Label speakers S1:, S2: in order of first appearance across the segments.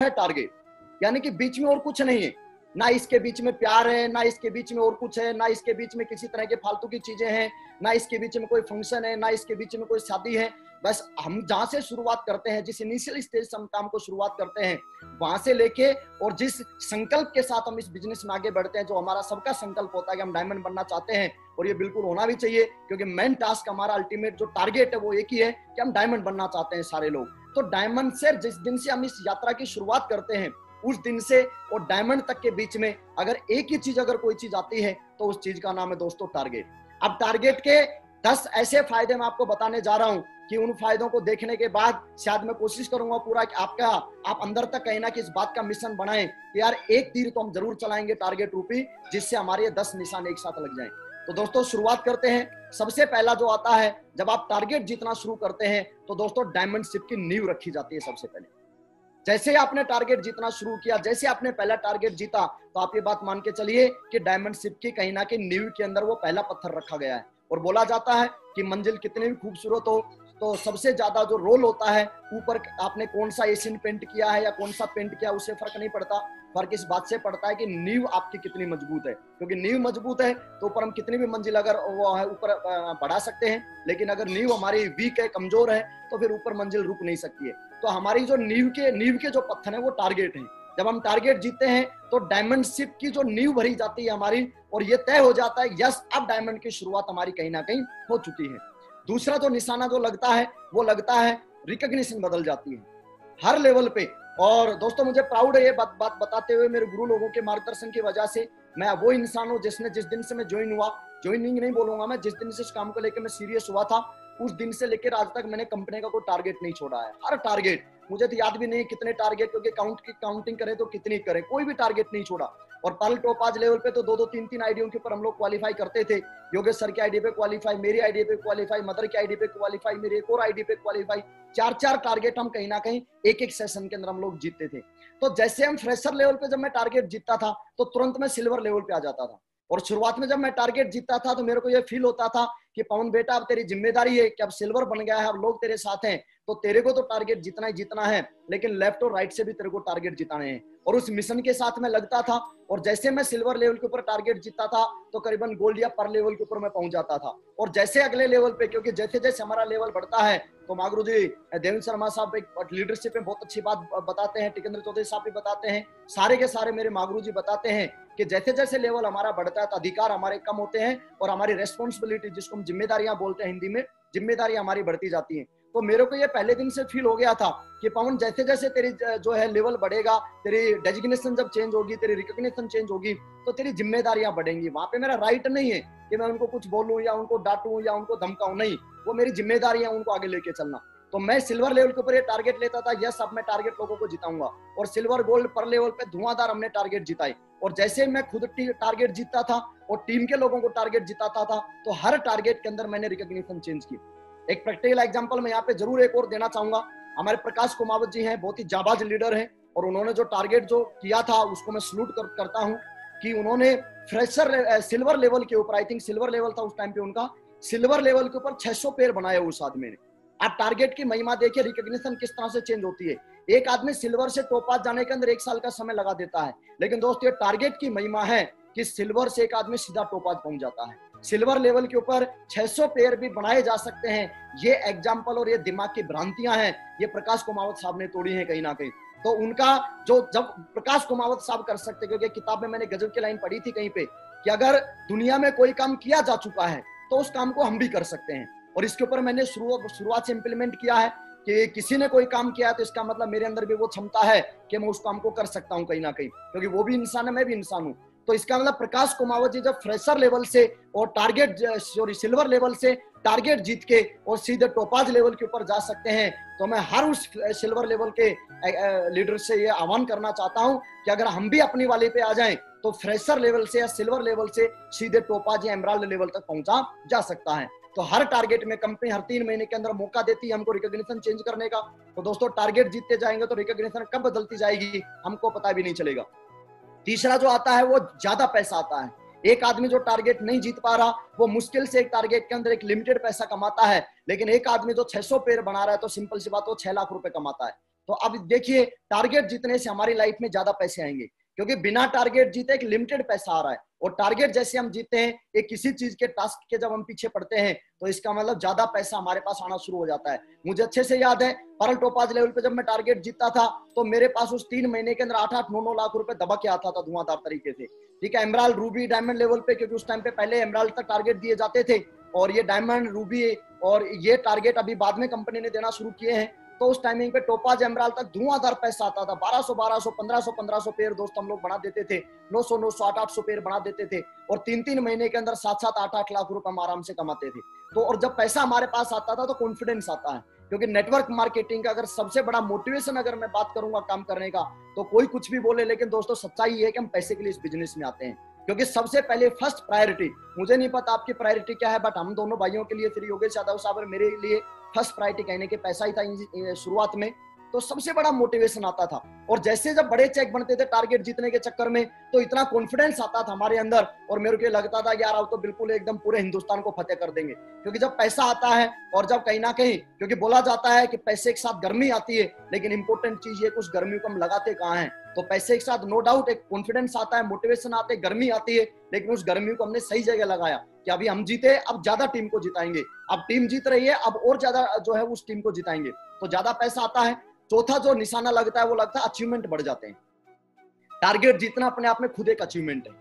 S1: है टारगेट, यानी कि बीच में और कुछ नहीं है, ना इसके बीच में प्यार है, ना इसके बीच में और कुछ है, ना इसके बीच में किसी तरह के फालतू की चीजें हैं, ना इसके बीच में कोई फंक्शन है, ना इसके बीच में कोई शादी है। बस हम जहां से शुरुआत करते हैं, जिस इनिशियल स्टेज से हम काम को शुरुआत करते हैं, वहां से लेके और जिस संकल्प के साथ हम इस बिजनेस में आगे बढ़ते हैं, जो हमारा सबका संकल्प होता है कि हम डायमंड बनना चाहते हैं, और ये बिल्कुल होना भी चाहिए, क्योंकि मेन टास्क हमारा अल्टीमेट जो टारगेट है वो एक ही है कि हम डायमंड बनना चाहते हैं सारे लोग। तो डायमंड से जिस दिन से हम इस यात्रा की शुरुआत करते हैं, उस दिन से और डायमंड तक के बीच में अगर एक ही चीज, अगर कोई चीज आती है, तो उस चीज का नाम है दोस्तों टारगेट। अब टारगेट के 10 ऐसे फायदे मैं आपको बताने जा रहा हूं कि उन फायदों को देखने के बाद शायद मैं कोशिश करूंगा पूरा कि आप अंदर तक कहीं ना कि इस बात का मिशन बनाएं कि यार एक तीर तो हम जरूर चलाएंगे टारगेट रूपी, जिससे हमारे ये 10 निशान एक साथ लग जाएं। तो दोस्तों शुरुआत करते हैं। सबसे पहला जो आता है, जब आप टारगेट जीतना शुरू करते हैं तो दोस्तों डायमंडशिप की नींव रखी जाती है। सबसे पहले जैसे आपने टारगेट जीतना शुरू किया, जैसे आपने पहला टारगेट जीता, तो आप ये बात मान के चलिए कि डायमंडशिप की कहीं ना कहीं नींव के अंदर वो पहला पत्थर रखा गया है। और बोला जाता है कि मंजिल कितनी भी खूबसूरत हो, तो सबसे ज्यादा जो रोल होता है, ऊपर आपने कौन सा एशियन पेंट किया है या कौन सा पेंट किया, उससे फर्क नहीं पड़ता। फर्क इस बात से पड़ता है कि नींव आपकी कितनी मजबूत है, क्योंकि नींव मजबूत है तो ऊपर हम कितनी भी मंजिल अगर वो है ऊपर बढ़ा सकते हैं, लेकिन अगर नींव हमारी वीक है, कमजोर है, तो फिर ऊपर मंजिल रुक नहीं सकती है। तो हमारी जो नींव के जो पत्थर है वो टारगेट है। जब हम टारगेट जीतते हैं तो डायमंडशिप की जो नींव भरी जाती है हमारी, और ये तय हो जाता है यस अब डायमंड की शुरुआत हमारी कहीं ना कहीं हो चुकी है। दूसरा जो निशाना जो लगता है, वो लगता है रिकॉग्निशन बदल जाती है हर लेवल पे। और दोस्तों मुझे प्राउड है ये बात बताते हुए, मेरे गुरु लोगों के मार्गदर्शन की वजह से मैं वो इंसान हूँ जिसने जिस दिन से मैं ज्वाइन हुआ, ज्वाइनिंग नहीं बोलूंगा मैं, जिस दिन से इस काम को लेकर मैं सीरियस हुआ था, उस दिन से लेकर आज तक मैंने कंपनी का कोई टारगेट नहीं छोड़ा है। हर टारगेट, मुझे तो याद भी नहीं कितने टारगेट, क्योंकि काउंटिंग करें तो कितनी करें, कोई भी टारगेट नहीं छोड़ा। और पर्ल टोपाज लेवल पे तो 2-2 3-3 आईडियों के ऊपर हम लोग क्वालिफाई करते थे। योगेश सर की आईडी पे क्वालिफाई, मेरी आईडी पे क्वालिफाई, मदर की आईडी पे क्वालिफाई, मेरी एक और आईडी पे क्वालिफाई, 4-4 टारगेट हम कहीं ना कहीं एक सेशन के अंदर हम लोग जीतते थे। तो जैसे हम फ्रेशर लेवल पे जब मैं टारगेट जीतता था, तो तुरंत मैं सिल्वर लेवल पे आ जाता था। और शुरुआत में जब मैं टारगेट जीतता था तो मेरे को ये फील होता था कि पवन बेटा अब तेरी जिम्मेदारी है कि अब सिल्वर बन गया है, अब लोग तेरे साथ हैं, तो तेरे को तो टारगेट जीतना ही जीतना है, लेकिन लेफ्ट और राइट से भी तेरे को टारगेट जिताने हैं। और उस मिशन के साथ मैं लगता था, और जैसे मैं सिल्वर लेवल के ऊपर टारगेट जीतता था तो करीबन गोल्ड या पर लेवल के ऊपर मैं पहुंच जाता था। और जैसे अगले लेवल पे, क्योंकि जैसे जैसे हमारा लेवल बढ़ता है, तो मागरू जी देवेंद्र शर्मा साहब एक लीडरशिप में बहुत अच्छी बात बताते हैं, टिकेंद्र चौधरी साहब भी बताते हैं, सारे के सारे मेरे मागरू जी बताते हैं कि जैसे जैसे लेवल हमारा बढ़ता है तो अधिकार हमारे कम होते हैं, और हमारी रेस्पॉन्सिबिलिटी, जिसको हम जिम्मेदारियां बोलते हैं हिंदी में, जिम्मेदारियां हमारी बढ़ती जाती हैं। तो मेरे को ये पहले दिन से फील हो गया था कि पवन जैसे जैसे तेरी जो है लेवल बढ़ेगा, तेरी डेजिग्नेशन जब चेंज होगी, तेरी रिकॉग्निशन चेंज होगी, तो तेरी जिम्मेदारियां बढ़ेंगी। वहां पे मेरा राइट नहीं है कि मैं उनको कुछ बोलूं या उनको डांटूं या उनको धमकाऊं, नहीं, वो मेरी जिम्मेदारियां, उनको आगे लेके चलना। तो मैं सिल्वर लेवल के ऊपर ये टारगेट लेता था, यस अब मैं टारगेट लोगों को जिताऊंगा। और सिल्वर गोल्ड पर लेवल पे धुआंधार हमने टारगेट जिताए। और जैसे मैं खुद टारगेट जीतता था और टीम के लोगों को टारगेट जिताता था, तो हर टारगेट के अंदर मैंने रिकॉग्निशन चेंज की। एक प्रैक्टिकल एग्जांपल मैं यहाँ पे जरूर एक और देना चाहूंगा। हमारे प्रकाश कुमावत जी हैं, बहुत ही जाबाज लीडर हैं, और उन्होंने जो टारगेट जो किया था उसको मैं सलूट करता हूँ कि उन्होंने फ्रेशर सिल्वर लेवल के ऊपर, आई थिंक सिल्वर लेवल था उस टाइम पे उनका, सिल्वर लेवल के ऊपर 600 पेड़ बनाए उस आदमी ने। आप टारगेट की महिमा देखिए, रिकॉग्निशन किस तरह से चेंज होती है। एक आदमी सिल्वर से टॉपास जाने के अंदर 1 साल का समय लगा देता है, लेकिन दोस्तों ये टारगेट की महिमा है कि सिल्वर से एक आदमी सीधा टॉपास पहुंच जाता है। सिल्वर लेवल के ऊपर 600 पेड़ भी बनाए जा सकते हैं। ये एग्जाम्पल और ये दिमाग की भ्रांतियां हैं, ये प्रकाश कुमावत साहब ने तोड़ी हैं कहीं ना कहीं। तो उनका जो जब प्रकाश कुमावत साहब कर सकते, क्योंकि किताब में मैंने गजब की लाइन पढ़ी थी कहीं पे कि अगर दुनिया में कोई काम किया जा चुका है तो उस काम को हम भी कर सकते हैं। और इसके ऊपर मैंने शुरुआत से इंप्लीमेंट किया है कि किसी ने कोई काम किया है तो इसका मतलब मेरे अंदर भी वो क्षमता है कि मैं उस काम को कर सकता हूं कहीं ना कहीं, क्योंकि वो भी इंसान है, मैं भी इंसान हूं। तो इसका मतलब प्रकाश कुमावत जी जब फ्रेशर लेवल से और सिल्वर लेवल से टारगेट जीत के और सीधे टोपाज लेवल के ऊपर जा सकते हैं, तो मैं हर उस सिल्वर लेवल के लीडर से ये आह्वान करना चाहता हूं कि अगर हम भी अपनी वाली पे आ जाएं तो फ्रेशर लेवल से या सिल्वर लेवल से सीधे टोपाज या एमराल्ड लेवल तक पहुंचा जा सकता है। तो हर टारगेट में कंपनी हर 3 महीने के अंदर मौका देती है हमको रिकॉग्निशन चेंज करने का। तो दोस्तों टारगेट जीतते जाएंगे तो रिकॉग्निशन कब बदलती जाएगी हमको पता भी नहीं चलेगा। तीसरा जो आता है वो ज्यादा पैसा आता है। एक आदमी जो टारगेट नहीं जीत पा रहा, वो मुश्किल से एक टारगेट के अंदर एक लिमिटेड पैसा कमाता है, लेकिन एक आदमी जो 600 पेड़ बना रहा है तो सिंपल सी बात, वो 6 लाख रुपए कमाता है। तो अब देखिए टारगेट जीतने से हमारी लाइफ में ज्यादा पैसे आएंगे, क्योंकि बिना टारगेट जीते एक लिमिटेड पैसा आ रहा है, और टारगेट जैसे हम जीते हैं एक किसी चीज के टास्क के जब हम पीछे पड़ते हैं तो इसका मतलब ज्यादा पैसा हमारे पास आना शुरू हो जाता है। मुझे अच्छे से याद है परल टोपाज लेवल पे जब मैं टारगेट जीतता था तो मेरे पास उस 3 महीने के अंदर 8-8-9-9 लाख रुपए दबा के आता था धुआंधार तरीके से। ठीक है, एमराल्ड, रूबी, डायमंड लेवल पे, क्योंकि उस टाइम पे पहले एमराल्ड तक टारगेट दिए जाते थे और ये डायमंड, रूबी और ये टारगेट अभी बाद में कंपनी ने देना शुरू किए हैं। तो उस टाइमिंग पे टोपाज, एमराल्ड तक धुआंधार पैसा आता था। 1200 1500 पेयर दोस्त हम लोग बना देते थे, 900 800 पेयर बना देते थे और 3-3 महीने के अंदर 7-7 8-8 लाख रुपए हम आराम से कमाते थे। तो और जब पैसा हमारे पास आता था तो कॉन्फिडेंस आता है, क्योंकि नेटवर्क मार्केटिंग का अगर सबसे बड़ा मोटिवेशन अगर मैं बात करूंगा काम करने का, तो कोई कुछ भी बोले लेकिन दोस्तों सच्चाई ये है कि हम पैसे के लिए इस बिजनेस में आते हैं। क्योंकि सबसे पहले फर्स्ट प्रायोरिटी, मुझे नहीं पता आपकी प्रायोरिटी क्या है, बट हम दोनों भाइयों के लिए, श्री योगेश यादव साहब और मेरे लिए फर्स्ट प्रायोरिटी कहने के पैसा ही था शुरुआत में। तो सबसे बड़ा मोटिवेशन आता था, और जैसे जब बड़े चेक बनते थे टारगेट जीतने के चक्कर में तो इतना कॉन्फिडेंस आता था हमारे अंदर, और मेरे को लगता था यार अब तो बिल्कुल एकदम पूरे हिंदुस्तान को फतेह कर देंगे। क्योंकि जब पैसा आता है और जब कहीं ना कहीं, क्योंकि बोला जाता है कि पैसे के साथ गर्मी आती है, लेकिन इंपॉर्टेंट चीज ये कुछ गर्मी को हम लगाते कहाँ हैं। तो पैसे के साथ नो डाउट एक कॉन्फिडेंस आता है, मोटिवेशन आते है, गर्मी आती है, लेकिन उस गर्मी को हमने सही जगह लगाया कि अभी हम जीते, अब ज्यादा टीम को जिताएंगे, अब टीम जीत रही है, अब और ज्यादा जो है उस टीम को जिताएंगे, तो ज्यादा पैसा आता है। चौथा जो निशाना लगता है वो लगता है अचीवमेंट बढ़ जाते हैं। टारगेट जीतना अपने आप में खुद एक अचीवमेंट है।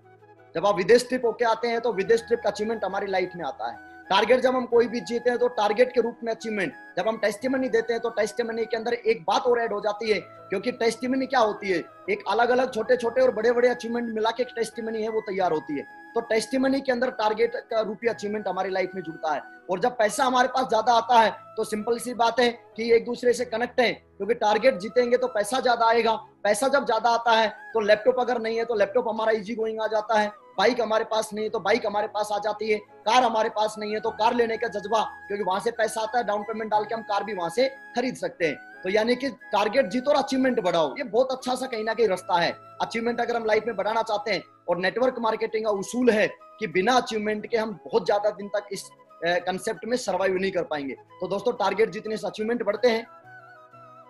S1: जब आप विदेश ट्रिप होके आते हैं तो विदेश ट्रिप का अचीवमेंट हमारी लाइफ में आता है। टारगेट जब हम कोई भी जीते हैं तो टारगेट के रूप में अचीवमेंट, जब हम टेस्टिमनी देते हैं तो टेस्टिमनी के अंदर एक बात और ऐड हो जाती है, क्योंकि टेस्टिमनी क्या होती है, एक अलग अलग छोटे छोटे और बड़े बड़े अचीवमेंट मिला के एक टेस्टिमनी है वो तैयार होती है। तो टेस्टिमनी के अंदर टारगेट का रूपी अचीवमेंट हमारी लाइफ में जुड़ता है, और जब पैसा हमारे पास ज्यादा आता है तो सिंपल सी बात है कि एक दूसरे से कनेक्ट है, क्योंकि टारगेट जीतेंगे तो पैसा ज्यादा आएगा। पैसा जब ज्यादा आता है तो लैपटॉप अगर नहीं है तो लैपटॉप हमारा इजी गोइंग आ जाता है, बाइक हमारे पास नहीं है तो बाइक हमारे पास आ जाती है, कार हमारे पास नहीं है तो कार लेने का जज्बा, क्योंकि वहां से पैसा आता है, डाउन पेमेंट डाल के हम कार भी वहां से खरीद सकते हैं। तो यानी कि टारगेट जीतो और अचीवमेंट बढ़ाओ, ये बहुत अच्छा सा कहीं ना कहीं रास्ता है। अचीवमेंट अगर हम लाइफ में बढ़ाना चाहते हैं, और नेटवर्क मार्केटिंग का उसूल है कि बिना अचीवमेंट के हम बहुत ज्यादा दिन तक इस कंसेप्ट में सर्वाइव नहीं कर पाएंगे। तो दोस्तों टारगेट जीतने से अचीवमेंट बढ़ते हैं।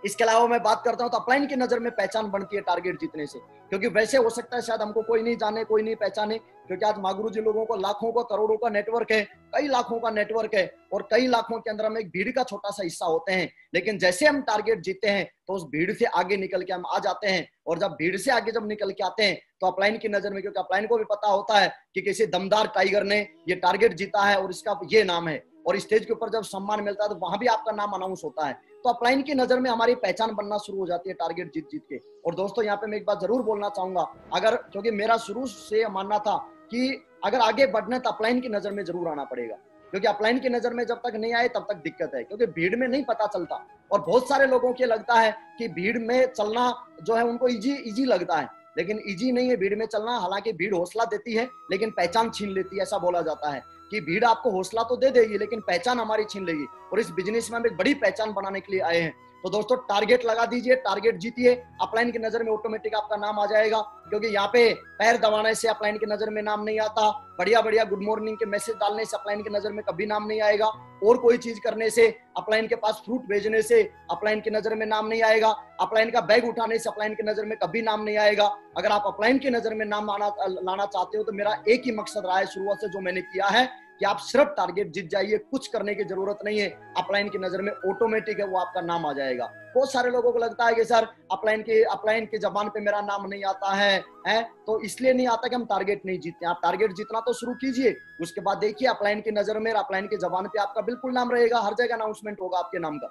S1: इसके अलावा मैं बात करता हूं तो अपलाइन की नजर में पहचान बनती है टारगेट जीतने से, क्योंकि वैसे हो सकता है शायद हमको कोई नहीं जाने, कोई नहीं पहचाने, क्योंकि आज मागुरु जी लोगों को लाखों का, करोड़ों का नेटवर्क है, कई लाखों का नेटवर्क है, और कई लाखों के अंदर हम एक भीड़ का छोटा सा हिस्सा होते हैं। लेकिन जैसे हम टारगेट जीते हैं तो उस भीड़ से आगे निकल के हम आ जाते हैं, और जब भीड़ से आगे जब निकल के आते हैं तो अपलाइन की नजर में, क्योंकि अपलाइन को भी पता होता है कि किसी दमदार टाइगर ने ये टारगेट जीता है और इसका ये नाम है, और स्टेज के ऊपर जब सम्मान मिलता है तो वहां भी आपका नाम अनाउंस होता है। तो अपलाइन की नजर में हमारी पहचान बनना शुरू हो जाती है टारगेट जीत जीत के। और दोस्तों यहाँ पे मैं एक बात जरूर बोलना चाहूंगा, अगर, क्योंकि मेरा शुरू से मानना था कि अगर आगे बढ़ना तो अपलाइन की नजर में जरूर आना पड़ेगा, क्योंकि अपलाइन की नजर में जब तक नहीं आए तब तक दिक्कत है, क्योंकि भीड़ में नहीं पता चलता। और बहुत सारे लोगों को लगता है कि भीड़ में चलना जो है उनको इजी लगता है, लेकिन इजी नहीं है भीड़ में चलना। हालांकि भीड़ हौसला देती है लेकिन पहचान छीन लेती है, ऐसा बोला जाता है कि भीड़ आपको हौसला तो दे देगी लेकिन पहचान हमारी छीन लेगी। और इस बिजनेस में हम एक बड़ी पहचान बनाने के लिए आए हैं। तो दोस्तों टारगेट लगा दीजिए, टारगेट जीतिए, अपलाइन की नजर में ऑटोमेटिक आपका नाम आ जाएगा, क्योंकि यहाँ पे पैर दबाने से अपलाइन की नजर में नाम नहीं आता, बढ़िया बढ़िया गुड मॉर्निंग के मैसेज डालने से अपलाइन की नजर में कभी नाम नहीं आएगा, और कोई चीज करने से, अपलाइन के पास फ्रूट भेजने से अपलाइन की नजर में नाम नहीं आएगा, अपलाइन का बैग उठाने से अपलाइन की नजर में कभी नाम नहीं आएगा। अगर आप अपलाइन की नजर में नाम लाना चाहते हो तो मेरा एक ही मकसद रहा है शुरुआत से जो मैंने किया है कि आप सिर्फ टारगेट जीत जाइए, कुछ करने की जरूरत नहीं है, अपलाइन की नजर में ऑटोमेटिक है वो आपका नाम आ जाएगा। बहुत सारे लोगों को लगता है कि सर अपलाइन की जबान पे मेरा नाम नहीं आता है, तो इसलिए नहीं आता कि हम टारगेट नहीं जीतते। आप टारगेट जीतना तो शुरू कीजिए, उसके बाद देखिए अपलाइन की नजर में, अपलाइन की जबान पे आपका बिल्कुल नाम रहेगा, हर जगह अनाउंसमेंट होगा आपके नाम का।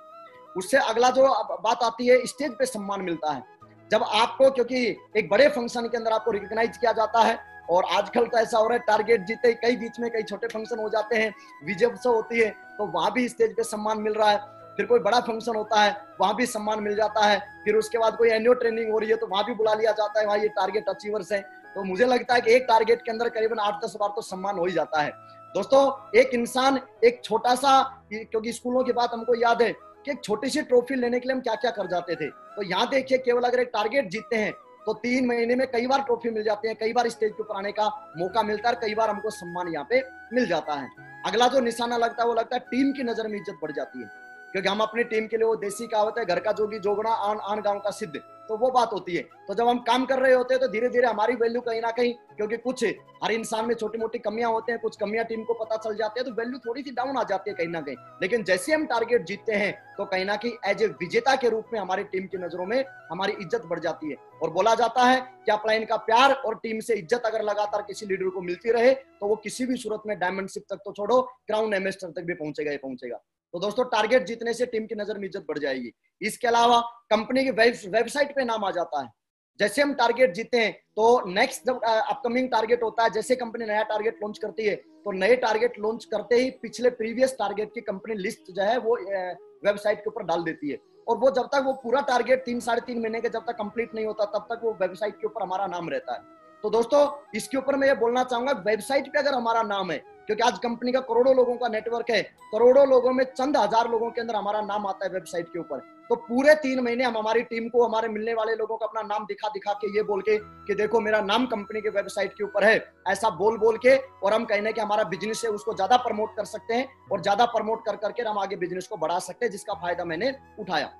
S1: उससे अगला जो बात आती है, स्टेज पे सम्मान मिलता है जब आपको, क्योंकि एक बड़े फंक्शन के अंदर आपको रिकॉग्नाइज किया जाता है। और आजकल तो ऐसा हो रहा है टारगेट जीते कई बीच में कई छोटे फंक्शन हो जाते हैं, विजय उत्सव होती है तो वहां भी स्टेज पे सम्मान मिल रहा है, फिर कोई बड़ा फंक्शन होता है वहां भी सम्मान मिल जाता है, फिर उसके बाद कोई एनुअल ट्रेनिंग हो रही है तो वहां भी बुला लिया जाता है, वहां ये टारगेट अचीवर्स है। तो मुझे लगता है कि एक टारगेट के अंदर करीबन 8-10 बार तो सम्मान हो ही जाता है। दोस्तों एक इंसान एक छोटा सा, क्योंकि स्कूलों की बात हमको याद है कि एक छोटी सी ट्रॉफी लेने के लिए हम क्या क्या कर जाते थे, तो यहाँ देखिए केवल अगर एक टारगेट जीतते हैं तो 3 महीने में कई बार ट्रॉफी मिल जाती है, कई बार स्टेज पे ऊपर आने का मौका मिलता है, कई बार हमको सम्मान यहाँ पे मिल जाता है। अगला जो निशाना लगता है वो लगता है टीम की नजर में इज्जत बढ़ जाती है, क्योंकि हम अपनी टीम के लिए, वो देसी कहावत है, घर का जोगी जोगना आन आन गांव का सिद्ध, तो वो बात होती है। तो जब हम काम कर रहे होते हैं तो धीरे धीरे हमारी वैल्यू कहीं ना कहीं, क्योंकि कुछ हर इंसान में छोटी मोटी कमियां होते हैं, कुछ कमियां टीम को पता चल जाती है, तो वैल्यू थोड़ी सी डाउन आ जाती है कहीं ना कहीं। लेकिन जैसे हम टारगेट जीतते हैं तो कहीं ना कहीं एज ए विजेता के रूप में हमारी टीम की नजरों में हमारी इज्जत बढ़ जाती है। और बोला जाता है कि अपलाइन का प्यार और टीम से इज्जत अगर लगातार किसी लीडर को मिलती रहे तो वो किसी भी सूरत में डायमंडशिप तक तो छोड़ो, क्राउन एम्बेसडर तक भी पहुंचेगा ही पहुंचेगा। तो दोस्तों, टारगेट जीतने से टीम की नजर में इज्जत बढ़ जाएगी। इसके अलावा कंपनी की वेबसाइट पे नाम आ जाता है। जैसे हम टारगेट जीते हैं तो नेक्स्ट जब अपकमिंग टारगेट होता है, जैसे कंपनी नया टारगेट लॉन्च करती है तो नए टारगेट लॉन्च करते ही पिछले प्रीवियस टारगेट की कंपनी लिस्ट जो है वो वेबसाइट के ऊपर डाल देती है। और वो जब तक वो पूरा टारगेट 3-3.5 महीने के जब तक कंप्लीट नहीं होता तब तक वो वेबसाइट के ऊपर हमारा नाम रहता है। तो दोस्तों, इसके ऊपर मैं ये बोलना चाहूंगा, वेबसाइट पे अगर हमारा नाम है, क्योंकि आज कंपनी का करोड़ों लोगों का नेटवर्क है, करोड़ों लोगों में चंद हजार लोगों के अंदर हमारा नाम आता है वेबसाइट के ऊपर, तो पूरे 3 महीने हम हमारी टीम को, हमारे मिलने वाले लोगों को अपना नाम दिखा दिखा के, ये बोल के कि देखो मेरा नाम कंपनी के वेबसाइट के ऊपर है, ऐसा बोल बोल के, और हम कहने कि हमारा बिजनेस है उसको ज्यादा प्रमोट कर सकते हैं, और ज्यादा प्रमोट कर करके हम आगे बिजनेस को बढ़ा सकते हैं, जिसका फायदा मैंने उठाया।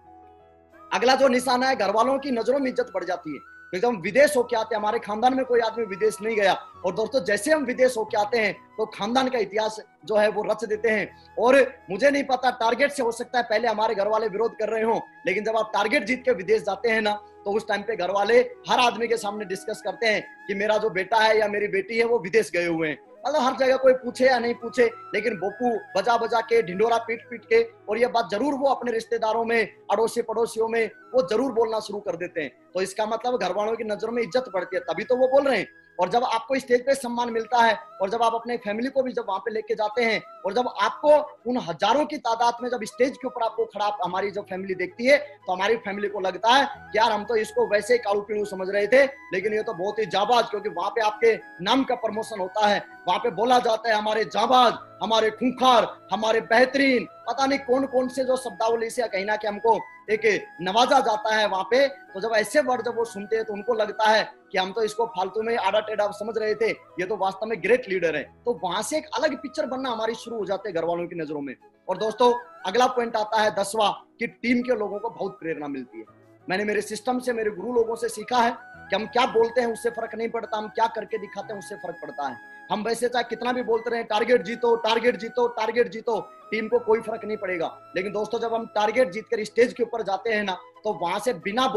S1: अगला जो निशाना है, घर वालों की नजरों में इज्जत बढ़ जाती है। जब हम विदेश होके आते हैं, हमारे खानदान में कोई आदमी विदेश नहीं गया, और दोस्तों जैसे हम विदेश होके आते हैं तो खानदान का इतिहास जो है वो रच देते हैं। और मुझे नहीं पता, टारगेट से हो सकता है पहले हमारे घर वाले विरोध कर रहे हो, लेकिन जब आप टारगेट जीत के विदेश जाते हैं ना, तो उस टाइम पे घर वाले हर आदमी के सामने डिस्कस करते हैं कि मेरा जो बेटा है या मेरी बेटी है वो विदेश गए हुए हैं। मतलब हर जगह कोई पूछे या नहीं पूछे, लेकिन बोपू बजा बजा के, ढिंडोरा पीट पीट के, और ये बात जरूर वो अपने रिश्तेदारों में, अड़ोसी पड़ोसियों में वो जरूर बोलना शुरू कर देते हैं। तो इसका मतलब घर वालों की नजरों में इज्जत बढ़ती है, तभी तो वो बोल रहे हैं। और जब आपको स्टेज पे सम्मान मिलता है, और जब आप अपने फैमिली को भी जब वहां पे लेके जाते हैं, और जब आपको उन हजारों की तादाद में जब स्टेज के ऊपर आपको खड़ा हमारी जब फैमिली देखती है, तो हमारी फैमिली को लगता है कि यार हम तो इसको वैसे ही कालू पीलू समझ रहे थे, लेकिन ये तो बहुत ही जाबाज, क्योंकि वहां पे आपके नाम का प्रमोशन होता है, वहां पे बोला जाता है हमारे जाबाज, हमारे खूंखार, हमारे बेहतरीन, पता नहीं कौन कौन से जो शब्दावली से कहीं ना कहीं हमको एक नवाजा जाता है वहां पे। तो जब ऐसे वर्ड जब वो सुनते हैं तो उनको लगता है कि हम तो इसको फालतू में आड़ा टेढ़ा समझ रहे थे, ये तो वास्तव में ग्रेट लीडर है। तो वहां से एक अलग पिक्चर बनना हमारी शुरू हो जाते हैं घर वालों की नजरों में। और दोस्तों, अगला पॉइंट आता है 10वां, कि टीम के लोगों को बहुत प्रेरणा मिलती है। मैंने मेरे सिस्टम से, मेरे गुरु लोगों से सीखा है कि हम क्या बोलते हैं उससे फर्क नहीं पड़ता, हम क्या करके दिखाते हैं उससे फर्क पड़ता है। हम वैसे चाहे कितना भी बोलते रहे टारगेट जीतो, टारगेट जीतो, टारगेट जीतो, टीम को कोई फर्क नहीं पड़ेगा। लेकिन दोस्तों, जब हम टारगेट जीतकर स्टेज के ऊपर जाते हैं ना, तो वहां से बिना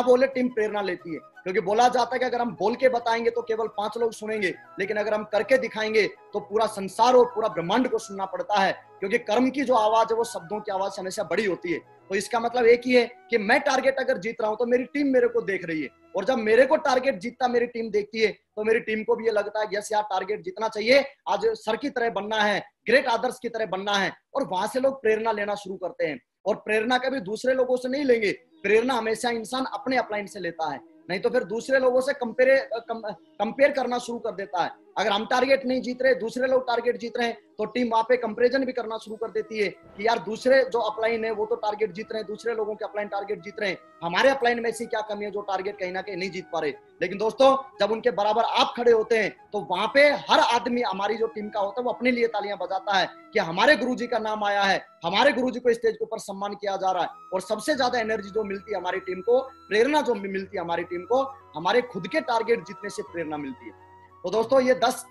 S1: बोले टीम प्रेरणा लेती है। क्योंकि बोला जाता है कि अगर हम बोल के बताएंगे तो केवल 5 लोग सुनेंगे, लेकिन अगर हम करके दिखाएंगे तो पूरा संसार और पूरा ब्रह्मांड को सुनना पड़ता है। क्योंकि कर्म की जो आवाज है वो शब्दों की आवाज से हमेशा बड़ी होती है। तो इसका मतलब एक ही है कि मैं टारगेट अगर जीत रहा हूं तो मेरी टीम मेरे को देख रही है, और जब मेरे को टारगेट जीतता मेरी टीम देखती है तो मेरी टीम को भी ये लगता है यस यार, टारगेट जीतना चाहिए, आज सर की तरह बनना है, ग्रेट आदर्श की तरह बनना है। और वहां से लोग प्रेरणा लेना शुरू करते हैं। और प्रेरणा कभी दूसरे लोगों से नहीं लेंगे, प्रेरणा हमेशा इंसान अपने अपलाइन से लेता है, नहीं तो फिर दूसरे लोगों से कंपेयर करना शुरू कर देता है। अगर हम टारगेट नहीं जीत रहे, दूसरे लोग टारगेट जीत रहे हैं, तो टीम वहां पे कंपैरिजन भी करना शुरू कर देती है कि यार दूसरे जो अपलाइन है वो तो टारगेट जीत रहे हैं, दूसरे लोगों के अपलाइन टारगेट जीत रहे हैं, हमारे अपलाइन में ऐसी क्या कमी है जो टारगेट कहीं ना कहीं नहीं जीत पा रहे। लेकिन दोस्तों, जब उनके बराबर आप खड़े होते हैं तो वहां पे हर आदमी, हमारी जो टीम का होता है, वो अपने लिए तालियां बजाता है कि हमारे गुरुजी का नाम आया है, हमारे गुरुजी को स्टेज के ऊपर सम्मान किया जा रहा है। और सबसे ज्यादा एनर्जी जो मिलती है हमारी टीम को, प्रेरणा जो मिलती है हमारी टीम को, हमारे खुद के टारगेट जीतने से प्रेरणा मिलती है। तो दोस्तों, ये 10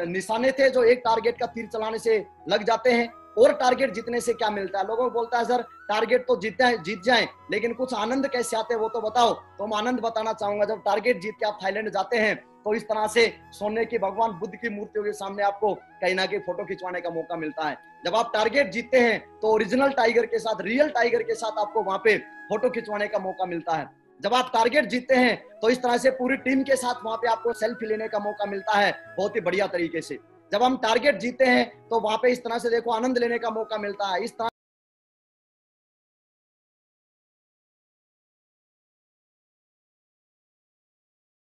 S1: निशाने थे जो एक टारगेट का तीर चलाने से लग जाते हैं। और टारगेट जीतने से क्या मिलता है? लोगों को बोलता है सर टारगेट तो जीत जाएं, लेकिन कुछ आनंद कैसे आते हैं वो तो बताओ। तो मैं आनंद बताना चाहूंगा। जब टारगेट जीत के आप थाईलैंड जाते हैं तो इस तरह से सोने की भगवान बुद्ध की मूर्तियों के सामने आपको कहीं ना कहीं फोटो खिंचवाने का मौका मिलता है। जब आप टारगेट जीतते हैं तो ओरिजिनल टाइगर के साथ, रियल टाइगर के साथ आपको वहां पे फोटो खिंचवाने का मौका मिलता है। जब आप टारगेट जीतते हैं तो इस तरह से पूरी टीम के साथ वहां पे आपको सेल्फी लेने का मौका मिलता है बहुत ही बढ़िया तरीके से। जब हम टारगेट जीतते हैं तो वहां पे इस तरह से देखो आनंद लेने का मौका मिलता है। इस तरह